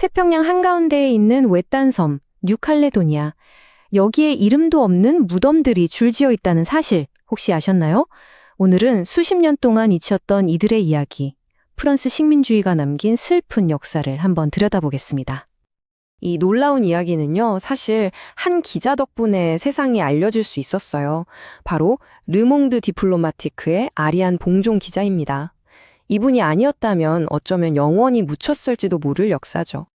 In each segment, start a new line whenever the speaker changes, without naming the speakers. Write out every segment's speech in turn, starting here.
태평양 한가운데에 있는 외딴 섬, 뉴칼레도니아. 여기에 이름도 없는 무덤들이 줄지어 있다는 사실 혹시 아셨나요? 오늘은 수십 년 동안 잊혔던 이들의 이야기, 프랑스 식민주의가 남긴 슬픈 역사를 한번 들여다보겠습니다.
이 놀라운 이야기는요, 사실 한 기자 덕분에 세상에 알려질 수 있었어요. 바로 르몽드 디플로마티크의 아리안 봉종 기자입니다. 이분이 아니었다면 어쩌면 영원히 묻혔을지도 모를 역사죠.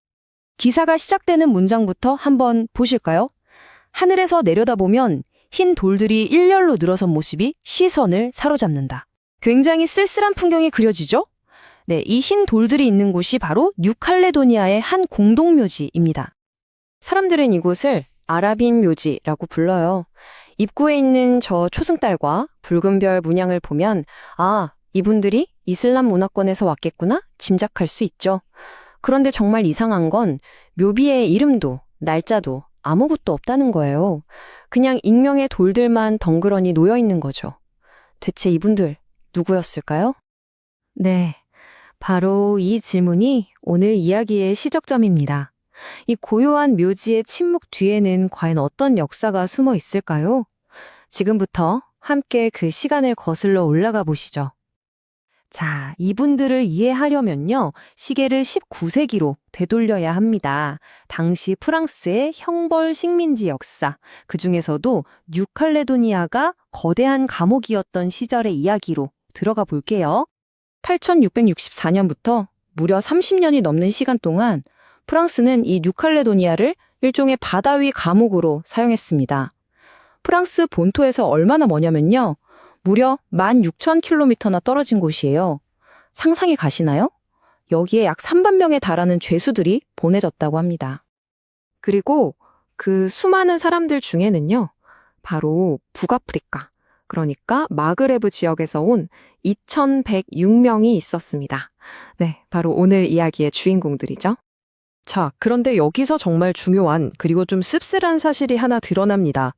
기사가 시작되는 문장부터 한번 보실까요? 하늘에서 내려다보면 흰 돌들이 일렬로 늘어선 모습이 시선을 사로잡는다. 굉장히 쓸쓸한 풍경이 그려지죠? 네, 이 흰 돌들이 있는 곳이 바로 뉴칼레도니아의 한 공동묘지입니다.
사람들은 이곳을 아라빈 묘지라고 불러요. 입구에 있는 저 초승달과 붉은 별 문양을 보면 아, 이분들이 이슬람 문화권에서 왔겠구나 짐작할 수 있죠. 그런데 정말 이상한 건 묘비에 이름도 날짜도 아무것도 없다는 거예요. 그냥 익명의 돌들만 덩그러니 놓여 있는 거죠. 대체 이분들 누구였을까요?
네, 바로 이 질문이 오늘 이야기의 시작점입니다. 이 고요한 묘지의 침묵 뒤에는 과연 어떤 역사가 숨어 있을까요? 지금부터 함께 그 시간을 거슬러 올라가 보시죠. 자, 이분들을 이해하려면요, 시계를 19세기로 되돌려야 합니다. 당시 프랑스의 형벌 식민지 역사, 그중에서도 뉴칼레도니아가 거대한 감옥이었던 시절의 이야기로 들어가 볼게요. 8664년부터 무려 30년이 넘는 시간 동안 프랑스는 이 뉴칼레도니아를 일종의 바다 위 감옥으로 사용했습니다. 프랑스 본토에서 얼마나 머냐면요, 무려 16,000km나 떨어진 곳이에요. 상상이 가시나요? 여기에 약 3만 명에 달하는 죄수들이 보내졌다고 합니다. 그리고 그 수많은 사람들 중에는요, 바로 북아프리카, 그러니까 마그레브 지역에서 온 2,106명이 있었습니다. 네, 바로 오늘 이야기의 주인공들이죠.
자, 그런데 여기서 정말 중요한 그리고 좀 씁쓸한 사실이 하나 드러납니다.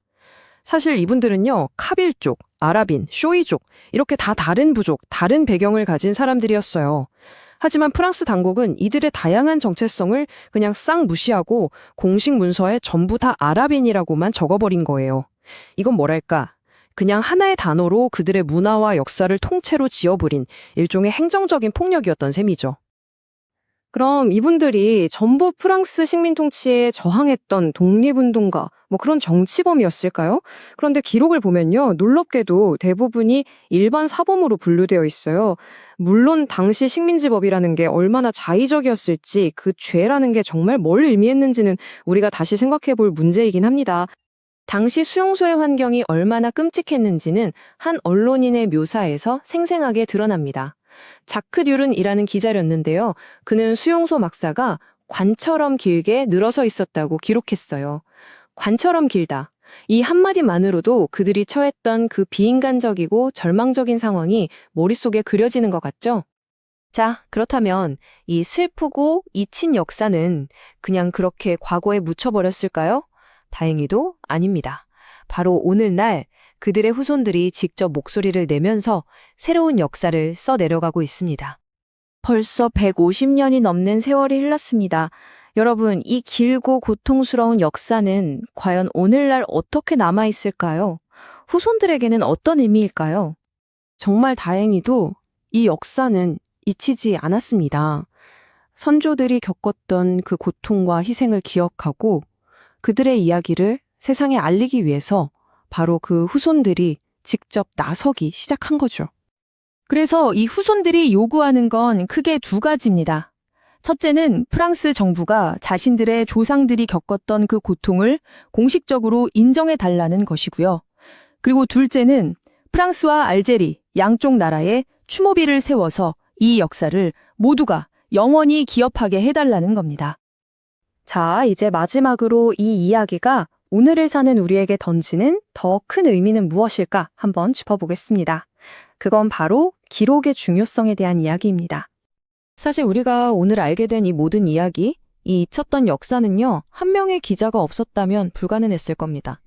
사실 이분들은요, 카빌족, 아라빈, 쇼이족 이렇게 다 다른 부족, 다른 배경을 가진 사람들이었어요. 하지만 프랑스 당국은 이들의 다양한 정체성을 그냥 싹 무시하고 공식 문서에 전부 다 아라빈이라고만 적어버린 거예요. 이건 뭐랄까, 그냥 하나의 단어로 그들의 문화와 역사를 통째로 지어버린 일종의 행정적인 폭력이었던 셈이죠.
그럼 이분들이 전부 프랑스 식민 통치에 저항했던 독립운동가, 그런 정치범이었을까요? 그런데 기록을 보면요, 놀랍게도 대부분이 일반 사범으로 분류되어 있어요. 물론 당시 식민지법이라는 게 얼마나 자의적이었을지, 그 죄라는 게 정말 뭘 의미했는지는 우리가 다시 생각해 볼 문제이긴 합니다. 당시 수용소의 환경이 얼마나 끔찍했는지는 한 언론인의 묘사에서 생생하게 드러납니다. 자크 듀른이라는 기자였는데요. 그는 수용소 막사가 관처럼 길게 늘어서 있었다고 기록했어요. 관처럼 길다. 이 한마디만으로도 그들이 처했던 그 비인간적이고 절망적인 상황이 머릿속에 그려지는 것 같죠? 자, 그렇다면 이 슬프고 잊힌 역사는 그냥 그렇게 과거에 묻혀버렸을까요? 다행히도 아닙니다. 바로 오늘날 그들의 후손들이 직접 목소리를 내면서 새로운 역사를 써내려가고 있습니다. 벌써 150년이 넘는 세월이 흘렀습니다. 여러분, 이 길고 고통스러운 역사는 과연 오늘날 어떻게 남아있을까요? 후손들에게는 어떤 의미일까요?
정말 다행히도 이 역사는 잊히지 않았습니다. 선조들이 겪었던 그 고통과 희생을 기억하고 그들의 이야기를 세상에 알리기 위해서 바로 그 후손들이 직접 나서기 시작한 거죠.
그래서 이 후손들이 요구하는 건 크게 두 가지입니다. 첫째는 프랑스 정부가 자신들의 조상들이 겪었던 그 고통을 공식적으로 인정해달라는 것이고요. 그리고 둘째는 프랑스와 알제리 양쪽 나라에 추모비를 세워서 이 역사를 모두가 영원히 기억하게 해달라는 겁니다. 자, 이제 마지막으로 이 이야기가 오늘을 사는 우리에게 던지는 더 큰 의미는 무엇일까 한번 짚어보겠습니다. 그건 바로 기록의 중요성에 대한 이야기입니다. 사실 우리가 오늘 알게 된 이 모든 이야기, 이 잊혔던 역사는요, 한 명의 기자가 없었다면 불가능했을 겁니다.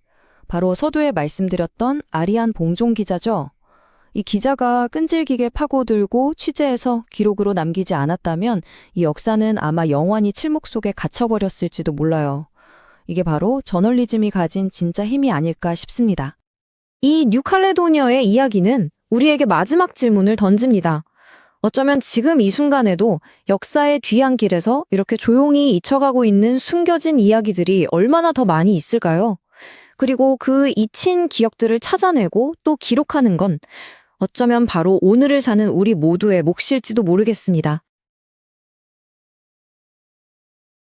바로 서두에 말씀드렸던 아리안 봉종 기자죠.
이 기자가 끈질기게 파고들고 취재해서 기록으로 남기지 않았다면 이 역사는 아마 영원히 칠목 속에 갇혀버렸을지도 몰라요. 이게 바로 저널리즘이 가진 진짜 힘이 아닐까 싶습니다.
이 뉴칼레도니아의 이야기는 우리에게 마지막 질문을 던집니다. 어쩌면 지금 이 순간에도 역사의 뒤안길에서 이렇게 조용히 잊혀가고 있는 숨겨진 이야기들이 얼마나 더 많이 있을까요? 그리고 그 잊힌 기억들을 찾아내고 또 기록하는 건 어쩌면 바로 오늘을 사는 우리 모두의 몫일지도 모르겠습니다.